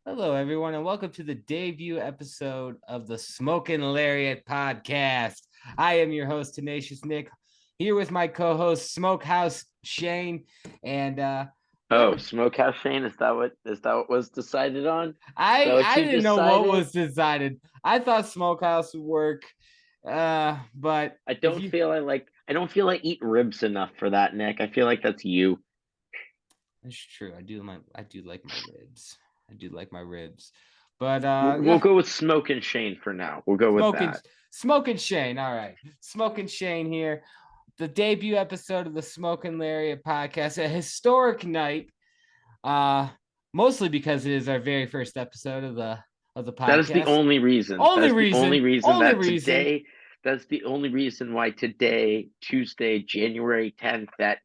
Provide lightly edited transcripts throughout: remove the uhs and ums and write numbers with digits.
Hello, everyone, and welcome to the debut episode of the Smokin Lariat podcast. I am your host, Tenacious Nick, here with my co-host, Smokehouse Shane, and Oh, Smokehouse Shane, is that what was decided on? Is that what I you didn't know what decided? was decided. I thought Smokehouse would work, but I if don't you, feel I don't feel I eat ribs enough for that, Nick. I feel like that's you. it's true. I do like my ribs. I do like my ribs, but We'll yeah. go with Smoking Shane for now. We'll go with Smoking, that. Smoking Shane. All right, Smoking Shane here. The debut episode of the Smokin Lariat podcast, a historic night. Uh, Mostly because it is our very first episode of the That is the podcast. only reason. That Only is the only reason. reason Only that reason. today. That's the only reason why today, Tuesday, January 10th, at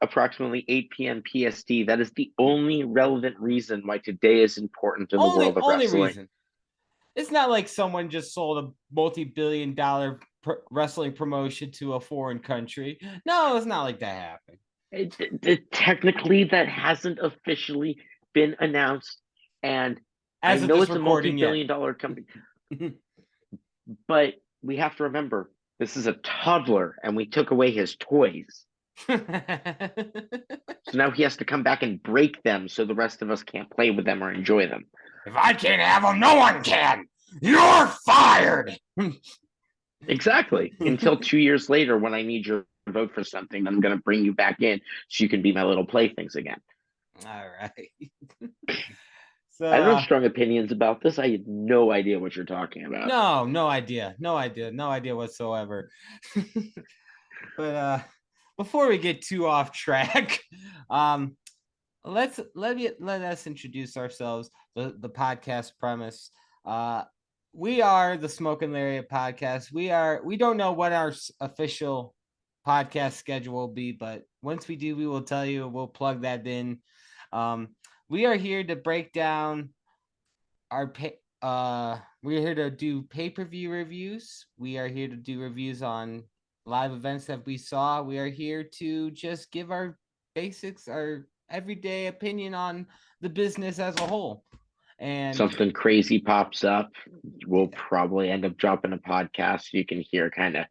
approximately 8 p.m. PST. That is the only relevant reason why today is important in the Only world of only wrestling. reason. It's not like someone just sold a multi-billion-dollar wrestling promotion to a foreign country. No, it's not like that happened. Technically, that hasn't officially been announced, and I As of know this it's a recording, yet. multi-billion-dollar company, but we have to remember this is a toddler, and we took away his toys, so now he has to come back and break them, so the rest of us can't play with them or enjoy them. If I can't have them, no one can. You're fired. Exactly. Until 2 years later, when I need your vote for something, I'm going to bring you back in so you can be my little playthings again. All right. I So don't have strong opinions about this. I have no idea what you're talking about. no idea. No idea whatsoever. But before we get too off track, um let us introduce ourselves, the podcast premise. We are the Smokin Lariat podcast. We don't know what our official podcast schedule will be, but once we do, we will tell you. We'll plug that in. We are here to break down our we're here to do pay-per-view reviews. We are here to do reviews on live events that we saw. We are here to just give our basics, our everyday opinion on the business as a whole. And Something crazy pops up, we'll probably end up dropping a podcast so you can hear kind of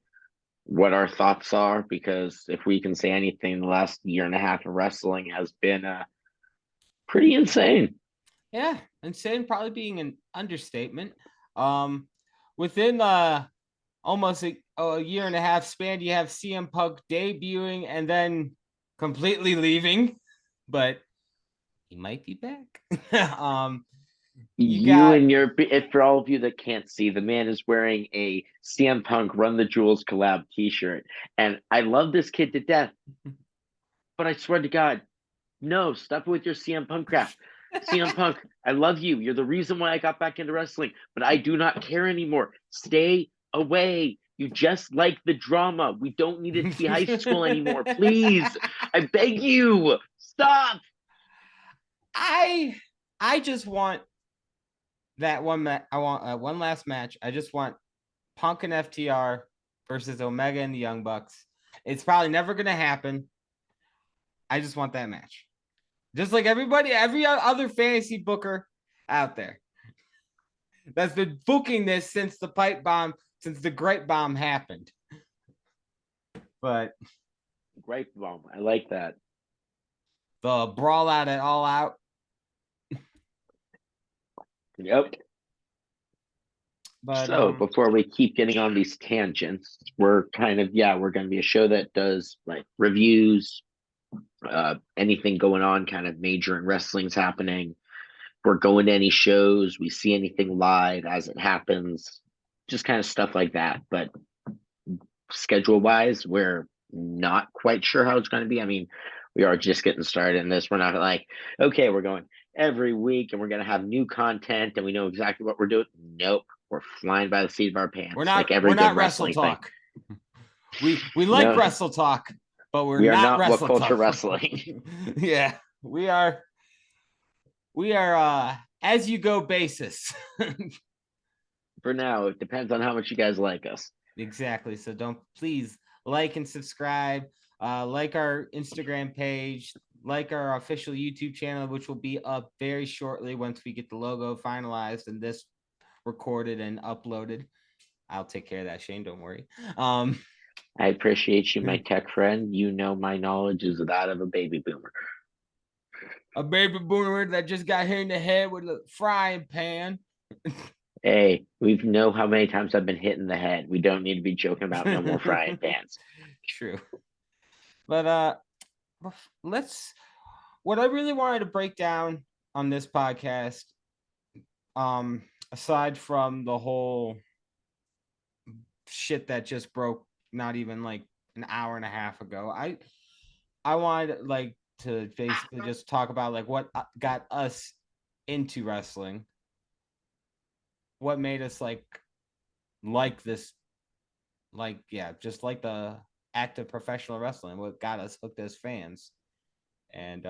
what our thoughts are. Because if we can say anything, the last year and a half of wrestling has been pretty insane. yeah, insane probably being an understatement. Um, Within almost a year and a half span, you have CM Punk debuting and then completely leaving, but he might be back. You You got and your, if for all of you that can't see, the man is wearing a CM Punk Run the Jewels collab T-shirt, and I love this kid to death. But I swear to God, no, stop with your CM Punk crap. CM Punk, I love you. You're the reason why I got back into wrestling, but I do not care anymore. Stay away. You just like the drama. We don't need it to be high school anymore. Please. I beg you. Stop. I I just want that one I want one last match. I just want Punk and FTR versus Omega and the Young Bucks. It's probably never gonna happen. I just want that match. Just like every other fantasy booker out there that's been booking this since the pipe bomb, since the great bomb happened. But Great bomb. I like that. the brawl out at all out. Yep. But So before we keep getting on these tangents, we're kind of, yeah, we're going to be a show that does like reviews, anything going on, kind of major in wrestling's happening. We're going to any shows, we see anything live as it happens, just kind of stuff like that. But schedule wise, we're not quite sure how it's going to be. I mean, we are just getting started in this. We're not like, okay, we're going every week and we're going to have new content and we know exactly what we're doing. Nope. We're flying by the seat of our pants like we're every good not Wrestle wrestling thing. Talk. We like No, Wrestle Talk, but we're we are not not what Wrestle culture Talk. wrestling. Yeah, we are as you go basis. For now, it depends on how much you guys like us. Exactly. So don't please like and subscribe. Like our Instagram page. like our official YouTube channel, which will be up very shortly once we get the logo finalized and this recorded and uploaded. I'll take care of that, Shane. Don't worry. I appreciate you, my tech friend. You know my knowledge is that of a baby boomer. A baby boomer that just got hit in the head with a frying pan. Hey, we know how many times I've been hit in the head. We don't need to be joking about no more frying pans. True. But let's what I really wanted to break down on this podcast, aside from the whole shit that just broke not even like an hour and a half ago, I wanted like to basically just talk about like what got us into wrestling, what made us like this, like yeah, just like the act of professional wrestling, what got us hooked as fans. And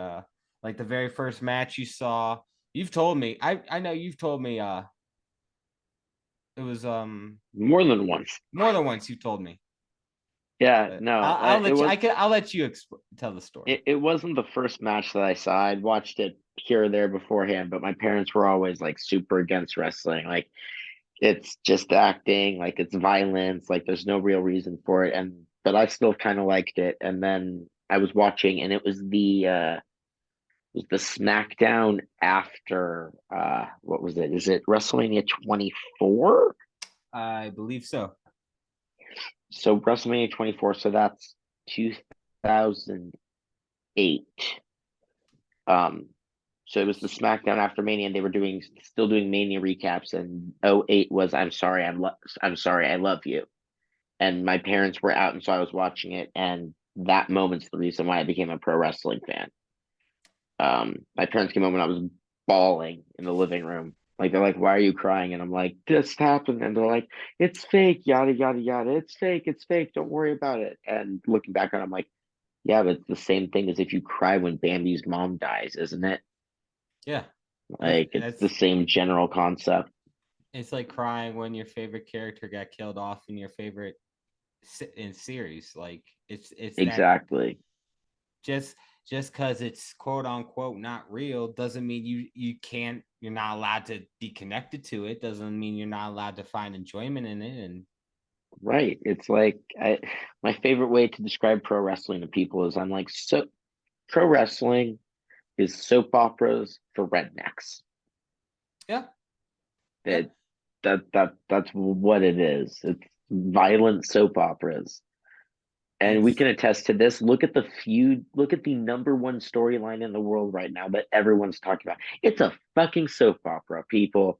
like the very first match you saw, you've told me, I know you've told me it was More than once. more than once you've told me. Yeah, But no, I'll it let you was. I'll let you tell the story. It wasn't the first match that I saw. I'd watched it here or there beforehand, but my parents were always like super against wrestling. Like it's just acting, like it's violence, like there's no real reason for it. And but I still kind of liked it. And then I was watching, and it was the SmackDown after what was it? Is it WrestleMania 24? I believe so. So WrestleMania 24, so that's 2008. Um, so it was the SmackDown after Mania, and they were still doing Mania recaps. And '08 was I'm sorry, I love you. And my parents were out, and so I was watching it. And that moment's the reason why I became a pro wrestling fan. My parents came home and I was bawling in the living room. Like they're like, "Why are you crying?" And I'm like, "This happened." And they're like, "It's fake, yada yada yada. It's fake. It's fake. Don't worry about it." And looking back on it, I'm like, "Yeah, but it's the same thing as if you cry when Bambi's mom dies, isn't it?" Yeah, Like it's the that's same general concept. it's like crying when your favorite character got killed off in your favorite in series. Like it's that Exactly. just just because it's quote unquote not real doesn't mean you're not allowed to be connected to it, doesn't mean you're not allowed to find enjoyment in it. And Right. It's like my favorite way to describe pro wrestling to people is I'm like, so pro wrestling is soap operas for rednecks. yeah, yeah, That that's what it is. It's violent soap operas. And we it's can attest to this. Look at the feud, look at the number one storyline in the world right now that everyone's talking about. It's a fucking soap opera, people.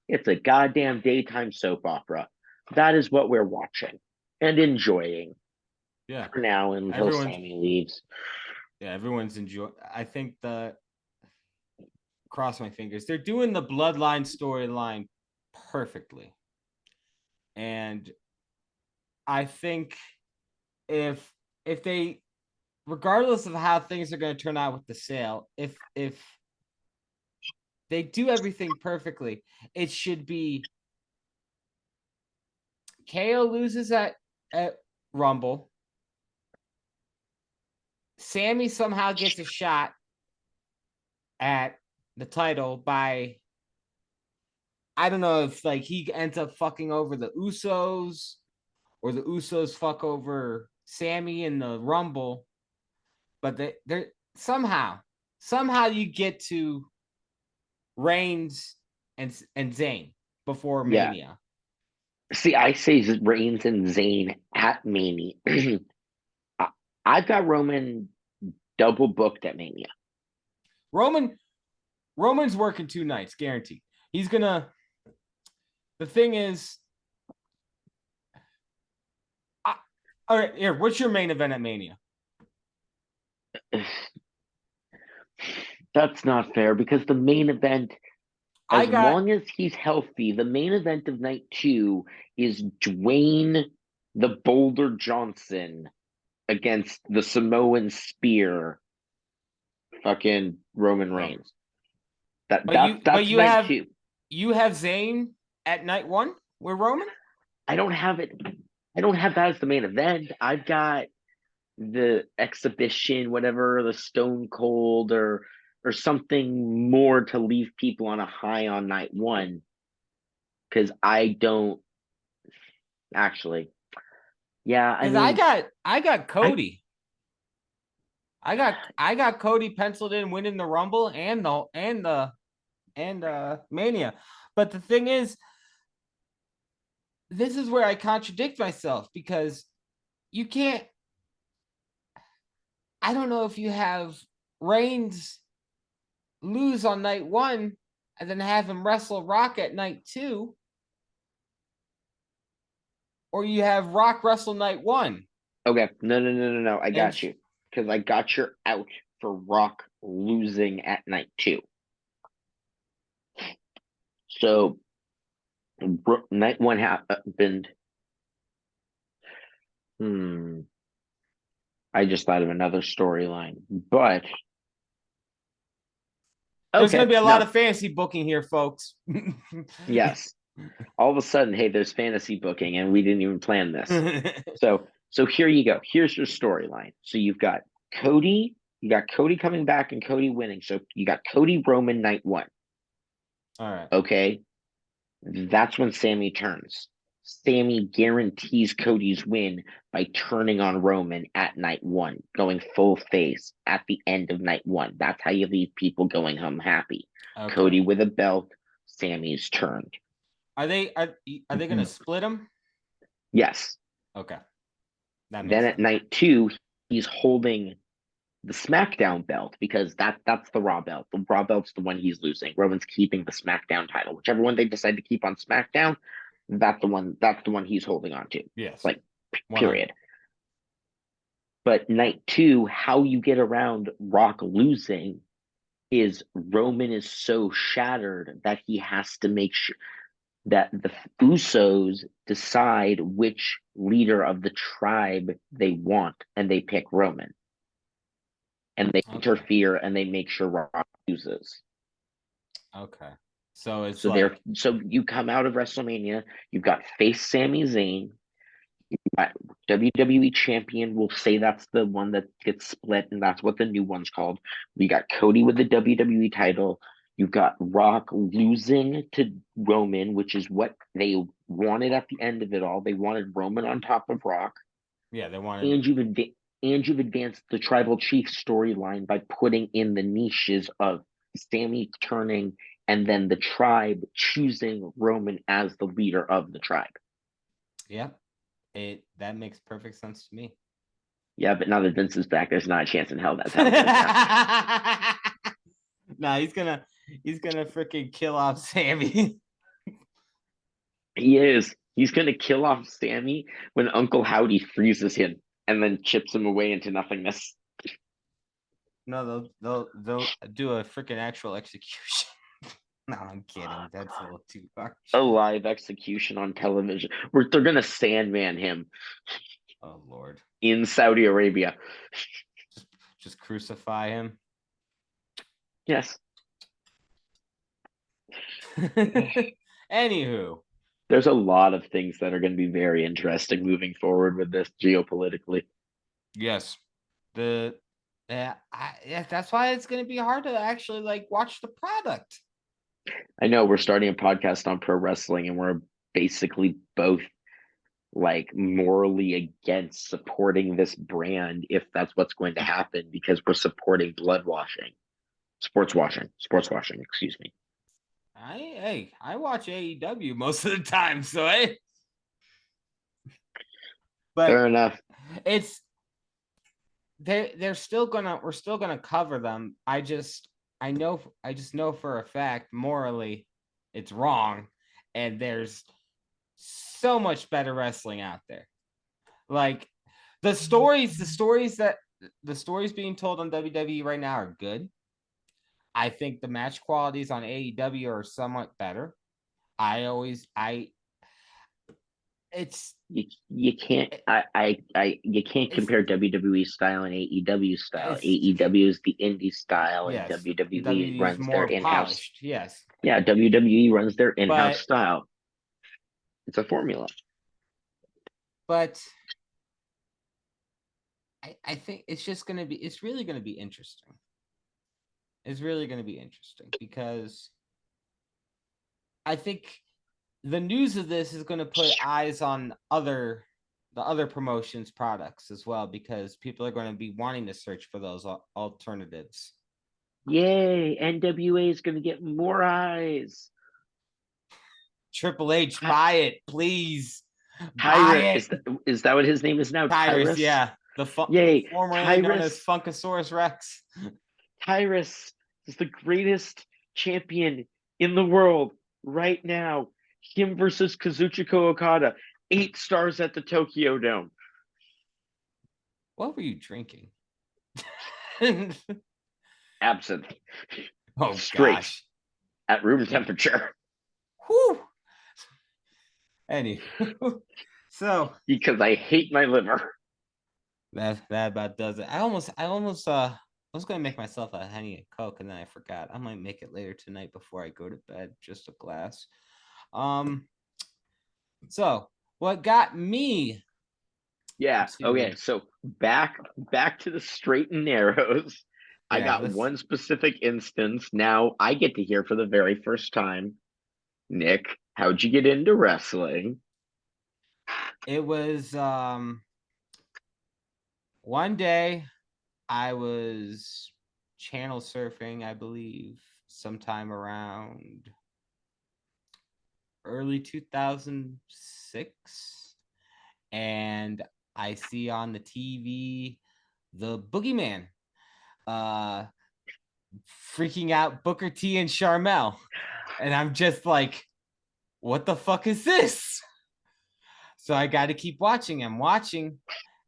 It's a goddamn daytime soap opera. That is what we're watching and enjoying yeah, for now until everyone's Sammy leaves. everyone's enjoy. I think the cross my fingers, they're doing the bloodline storyline perfectly. And I think if if they, regardless of how things are going to turn out with the sale, if they do everything perfectly, it should be KO loses at Rumble. Sammy somehow gets a shot at the title by, I don't know if like he ends up fucking over the Usos or the Usos fuck over Sammy in the Rumble, but they're somehow you get to Reigns and Zayn before Yeah. Mania. See, I say Reigns and Zayn at Mania. I, I've got Roman double booked at Mania. Roman Roman's working 2 nights, guaranteed. He's gonna. The thing is, all right, here. What's your main event at Mania? That's not fair because the main event, I as got. long as he's healthy, the main event of night two is Dwayne the Boulder Johnson against the Samoan Spear, fucking Roman Oh, Reigns. That but that but that's night two. you have Zayn at night one with Roman. I don't have it. I don't have that as the main event. I've got the exhibition, whatever, the Stone Cold or something more to leave people on a high on night one. Because I don't actually. Yeah, I Because mean, I got I Cody. I got Cody penciled in winning the Rumble and Mania. But the thing is, this is where I contradict myself because you can't. I don't know if you have Reigns lose on night one and then have him wrestle Rock at night two, or you have Rock wrestle night one. okay. No. I And got you because I got your out for Rock losing at night two. So night one happened. Hmm. I just thought of another storyline, but there's going to okay, be a lot no, of fantasy booking here, folks. yes. All of a sudden, hey, there's fantasy booking, and we didn't even plan this. So here you go. Here's your storyline. So Cody, you got Cody coming back and Cody winning. So you got Cody Roman night one. All right. Okay, that's when Sammy turns. Sammy guarantees Cody's win by turning on Roman at night one, going full face at the end of night one. That's how you leave people going home happy. Okay. Cody with a belt, Sammy's turned. Are they going to split them? Yes. Okay. That Then makes at sense. night two, he's holding the SmackDown belt because that's the Raw belt. The Raw belt's the one he's losing. Roman's keeping the SmackDown title. Whichever one they decide to keep on SmackDown, that's the one. That's the one he's holding on to. Yes. Like, 100. period. But night two, how you get around Rock losing is Roman is so shattered that he has to make sure that the Usos decide which leader of the tribe they want, and they pick Roman, and they Okay. interfere, and they make sure Rock loses. Okay. So it's So there, like, so you come out of WrestleMania, you've got face Sami Zayn, WWE champion. We'll say that's the one that gets split, and that's what the new one's called. We got Cody with the WWE title. You've got Rock losing to Roman, which is what they wanted at the end of it all. They wanted Roman on top of Rock, yeah, they wanted. and you've advanced the Tribal Chief storyline by putting in the niches of Sammy turning and then the tribe choosing Roman as the leader of the tribe. Yeah, that makes perfect sense to me. Yeah, but now that Vince is back, there's not a chance in hell that's how it goes down. Nah, he's gonna freaking kill off Sammy. He is. He's gonna kill off Sammy when Uncle Howdy freezes him and then chips him away into nothingness. No, they'll do a freaking actual execution. No, I'm kidding. That's a little too harsh. A live execution on television. Where they're gonna Sandman him Oh Lord, in Saudi Arabia. just just crucify him. Yes. Anywho, There's a lot of things that are going to be very interesting moving forward with this geopolitically. yes, yeah, that's why it's gonna be hard to actually like watch the product. I know we're starting a podcast on pro wrestling and we're basically both like morally against supporting this brand if that's what's going to happen because we're supporting blood washing, sports washing, excuse me. I watch AEW most of the time, so but Fair enough. it's they're still gonna we're still gonna cover them. I just know for a fact morally it's wrong, and there's so much better wrestling out there. Like the stories being told on WWE right now are good. I think the match qualities on AEW are somewhat better. I it's You can't you can't it's compare WWE style and AEW style. it's AEW is the indie style and yes, WWE W is runs their more in-house. polished, yes. Yeah, WWE runs their in-house But style. It's a formula. but I think it's just gonna be. It's really gonna be interesting. It's really gonna be interesting because I think the news of this is going to put eyes on the other promotions products as well because people are going to be wanting to search for those alternatives. Yay! NWA is going to get more eyes. Triple H, buy it, please. Buy Tyrus it. is that what his name is now? Tyrus, Tyrus. yeah. Yay! Formerly known as Tyrus. Funkasaurus Rex. Tyrus is the greatest champion in the world right now. Him versus Kazuchika Okada. 8 stars at the Tokyo Dome. What were you drinking? Absinthe. Oh Straight gosh. at room temperature. Whew. Anyway, so Because I hate my liver. that about does it. I almost I was gonna make myself a Henny and Coke and then I forgot. I might make it later tonight before I go to bed, just a glass. Um so what got me Yeah. to Okay. So back to the straight and narrows. I yeah, got let's one specific instance. Now I get to hear for the very first time. Nick, how'd you get into wrestling? it was one day I was channel surfing, I believe, sometime around early 2006, and I see on the TV the Boogeyman uh freaking out Booker T and Charmel. And I'm just like, what the fuck is this? So I got to keep watching. I'm watching.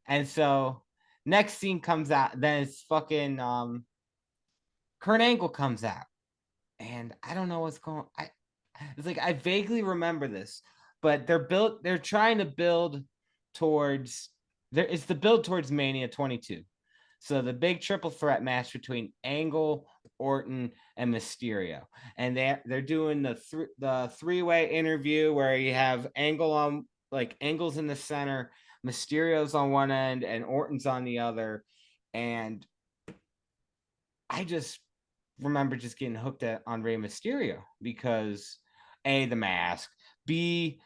And so next scene comes out. Then it's fucking Kurt Angle comes out. And I don't know what's going on. It's like I vaguely remember this, but they're trying to build towards it's the build towards Mania 22. So the big triple threat match between Angle, Orton, and Mysterio, and they're doing the three-way interview where you have Angle on like Angle's in the center, Mysterio's on one end, and Orton's on the other, and I just remember just getting hooked on Rey Mysterio because A, the mask, B,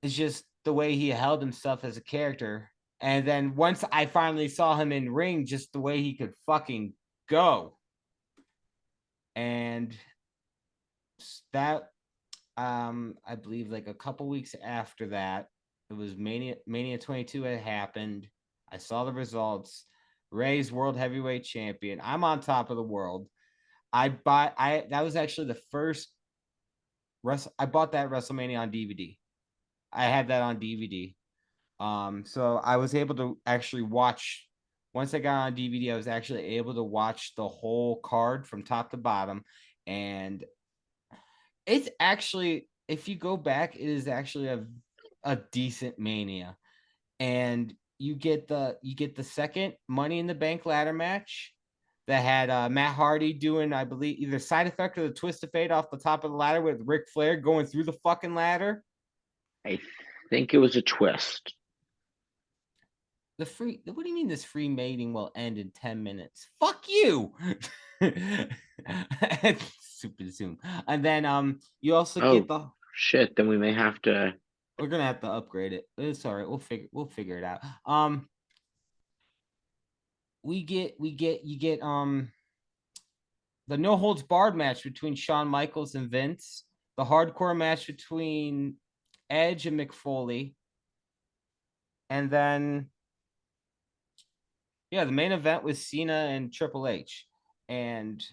is just the way he held himself as a character. And then once I finally saw him in ring, just the way he could fucking go. And that I believe like a couple weeks after that, it was Mania 22 had happened. I saw the results. Ray's world heavyweight champion. I'm on top of the world. I that was actually the first I bought that WrestleMania on DVD. I had that on DVD. So I was able to actually watch once I got on DVD, I was actually able to watch the whole card from top to bottom. And it's actually, if you go back, it is actually a decent Mania. And you get the second Money in the Bank ladder match that had Matt Hardy doing, I believe, either side effect or the twist of fate off the top of the ladder with Ric Flair going through the fucking ladder. I think it was a twist. What do you mean this free mating will end in 10 minutes? Fuck you. Super zoom. And then you also get Oh the shit, then we may have to. we're gonna have to upgrade it. It's all right, we'll figure it out. You get the no holds barred match between Shawn Michaels and Vince, the hardcore match between Edge and McFoley, and then yeah, the main event was Cena and Triple H. And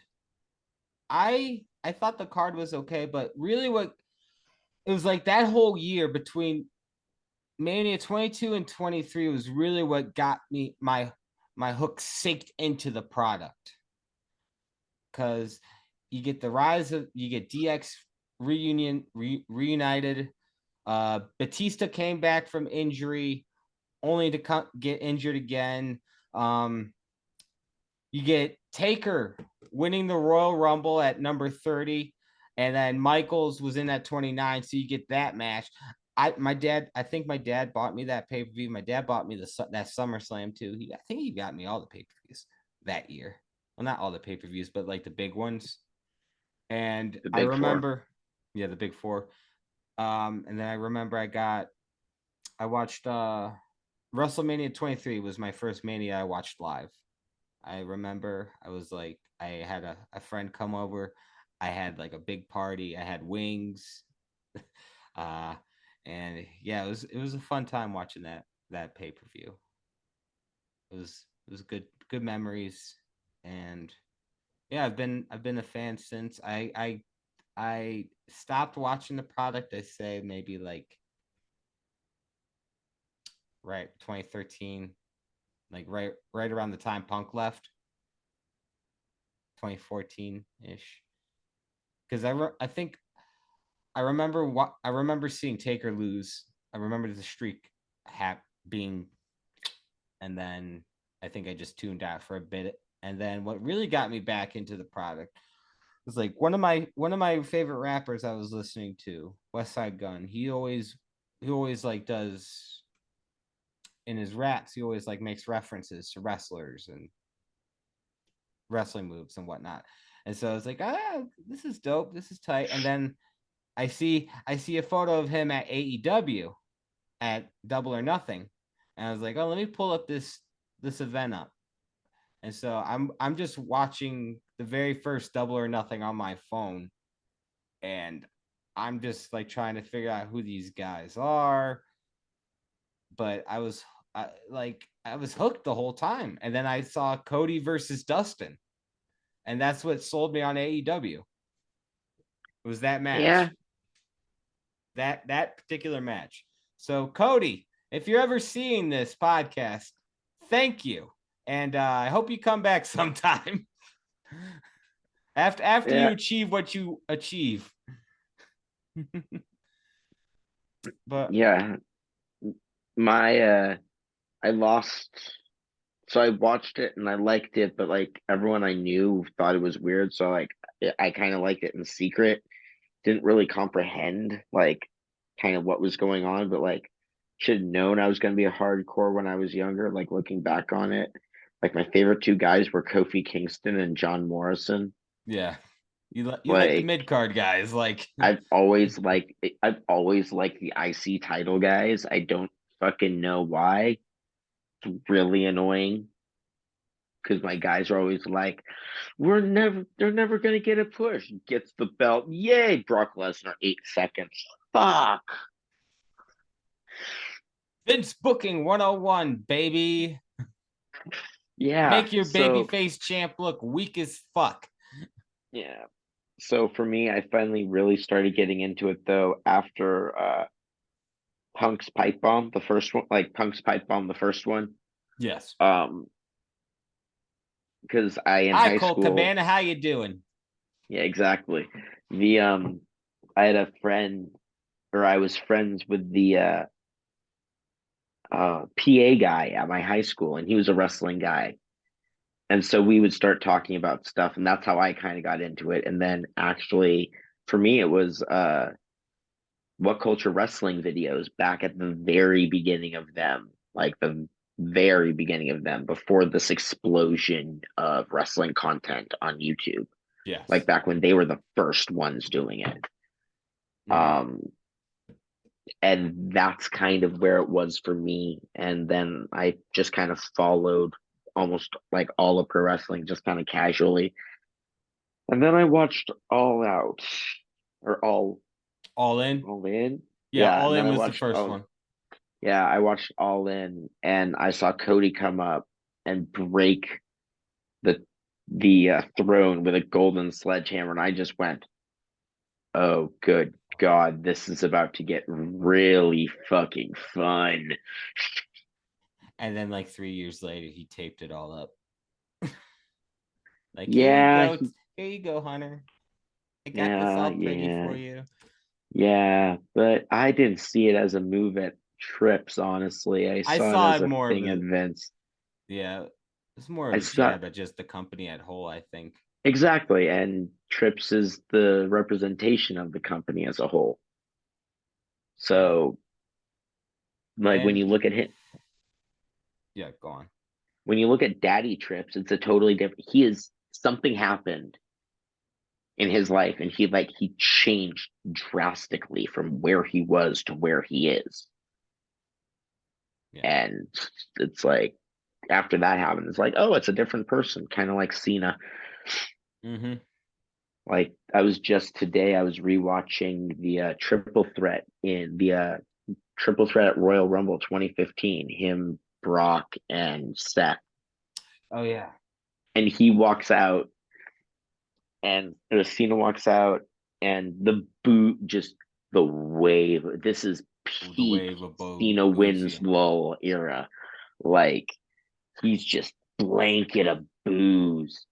I thought the card was okay, but really what it was like that whole year between Mania 22 and 23 was really what got me my hook synced into the product. Cause you get the rise of you get DX reunited. Batista came back from injury only to get injured again. You get Taker winning the Royal Rumble at number 30, and then Michaels was in at 29, so you get that match. I think my dad bought me that pay per view. My dad bought me that SummerSlam too. I think he got me all the pay per views that year. Well, not all the pay per views, but like the big ones. And The I big four. remember, yeah, the big four. And then I remember I watched WrestleMania 23 was my first Mania I watched live. I remember I was like, I had a friend come over. I had like a big party. I had wings. uh, and yeah, it was a fun time watching that pay per view. It was good memories, and yeah, I've been a fan since I stopped watching the product. I say maybe like right 2013, like right around the time Punk left, 2014 ish. Because I think I remember seeing Taker lose. I remember the streak being, and then I think I just tuned out for a bit. And then what really got me back into the product was like one of my favorite rappers I was listening to, West Side Gun. He always like does in his raps. He always like makes references to wrestlers and wrestling moves and whatnot. And so I was like, this is dope. This is tight. And then I see a photo of him at AEW at Double or Nothing, and I was like, oh, let me pull up this event up. And so I'm just watching the very first Double or Nothing on my phone, and I'm just like trying to figure out who these guys are. But I was hooked the whole time, and then I saw Cody versus Dustin, and that's what sold me on AEW. It was that Yeah, match, that particular match. So Cody, if you're ever seeing this podcast, thank you, and I hope you come back sometime after you yeah, achieve what you achieve. But yeah. My I lost. So I watched it and I liked it, but like everyone I knew thought it was weird. So like I kind of liked it in secret. Didn't really comprehend like kind of what was going on, but like should have known I was going to be a hardcore when I was younger. Like looking back on it, like my favorite two guys were Kofi Kingston and John Morrison. yeah, you like the Like mid card guys, like I've always liked the IC title guys. I don't fucking know why. It's really annoying because my guys are always like, they're never gonna get a push. Gets the belt, yay! Brock Lesnar 8 seconds. Fuck Vince Booking 101, baby. yeah. Make your babyface champ look weak as fuck. Yeah. So for me, I finally really started getting into it though after Punk's pipe bomb, the first one, like Punk's pipe bomb, the first one. Yes. Um, because I in Hi, high Colt school, Cabana. How you doing? yeah, exactly. The I had a friend, or I was friends with the PA guy at my high school, and he was a wrestling guy. And so we would start talking about stuff, and that's how I kind of got into it. And then actually, for me, it was what culture wrestling videos back at the very beginning of them, like the very beginning of them, before this explosion of wrestling content on YouTube, like Yes. back when they were the first ones doing it. Mm-hmm. Um, and that's kind of where it was for me. And then I just kind of followed almost like all of pro wrestling, just kind of casually. And then I watched All Out or All in. All In. Yeah, Yeah, All and then In I was the watched first one. yeah, I watched All In and I saw Cody come up and break the throne with a golden sledgehammer and I just went, "Oh, good God, this is about to get really fucking fun." And then like 3 years later, he taped it all up. Like, Yeah, here you go, Hunter. I got this yeah, all pretty yeah, for you. yeah, but I didn't see it as a move at Trips, honestly. I I saw it saw as it a more of thing at a Vince. yeah, it's more of I a saw jab at just the company at whole, I think. exactly, and Trips is the representation of the company as a whole. Yeah. So Like when And you look at him, yeah, go on. when you look at Daddy Trips, it's a totally different. He is something happened in his life, and he changed drastically from where he was to where he is. Yeah. And it's like after that happened, it's like, oh, it's a different person, kind of like Cena. Mm-hmm. Like I was just today, I was rewatching the triple threat at Royal Rumble 2015, him, Brock, and Seth. Oh yeah. And he walks out, and Cena walks out, and the boot, just the wave. This is Ooh, the peak wave of Cena booze. wins Yeah. lull era. Like he's just blanket of booze,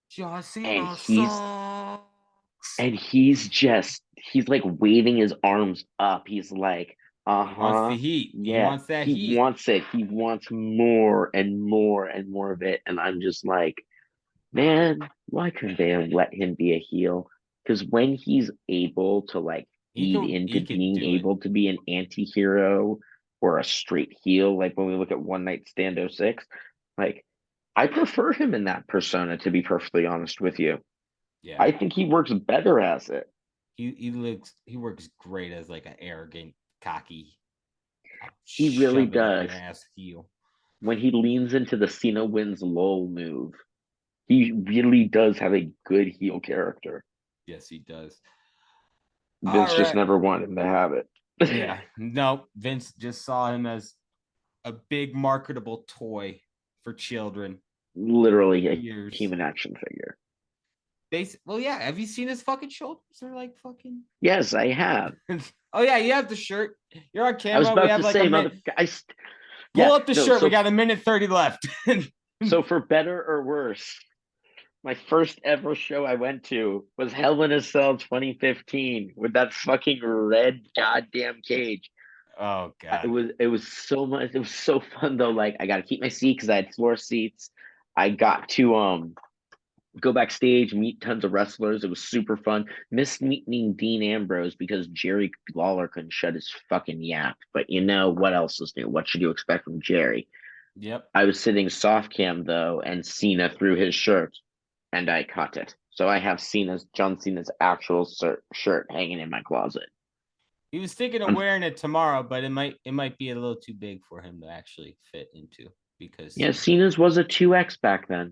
John and Cena he's sucks. and he's just he's like waving his arms up. He's like, He wants uh-huh, the heat. He yeah. wants that He heat. wants it. He wants more and more and more of it. And I'm just like, man, why couldn't they have let him be a heel? Because when he's able to like feed He into could being do it. able to be an anti-hero or a straight heel, like when we look at One Night Stand '06, like I prefer him in that persona, to be perfectly honest with you. Yeah. I think he works better as it. He works great as like an arrogant, cocky, I'll He really shove it up your does. ass heel. When he leans into the Cena wins lull move, he really does have a good heel character. Yes, he does. Vince All just right. never wanted him to have it. Yeah. No, Vince just saw him as a big marketable toy for children Literally a years. human action figure. Well, yeah. Have you seen his fucking shoulders? They're like fucking. Yes, I have. Oh yeah, you have the shirt. You're on I was camera. We about have to like a say, minute. yeah, Pull up the no. shirt. We got a minute 30 left. So for better or worse, my first ever show I went to was Hell in a Cell 2015 with that fucking red goddamn cage. Oh It god. was so much. It was so fun though. Like I got to keep my seat because I had floor seats. I got to go backstage, meet tons of wrestlers. It was super fun. Missed meeting Dean Ambrose because Jerry Lawler couldn't shut his fucking yap. But you know what else is new? What should you expect from Jerry? Yep. I was sitting soft cam though, and Cena threw his shirt, and I caught it. So I have John Cena's actual shirt hanging in my closet. He was thinking of wearing it tomorrow, but it might be a little too big for him to actually fit into because Yeah, Cena's was a 2X back then.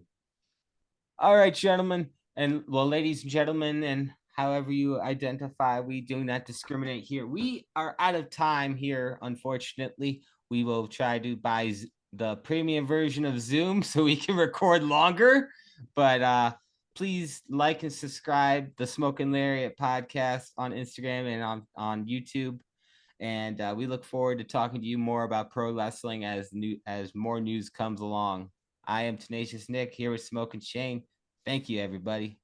all right, gentlemen, and well, ladies and gentlemen, and however you identify, we do not discriminate here. We are out of time here, unfortunately. We will try to buy the premium version of Zoom so we can record longer. But please like and subscribe the Smokin Lariat podcast on Instagram and on YouTube. And we look forward to talking to you more about pro wrestling as more news comes along. I am Tenacious Nick here with Smokin Shane. Thank you, everybody.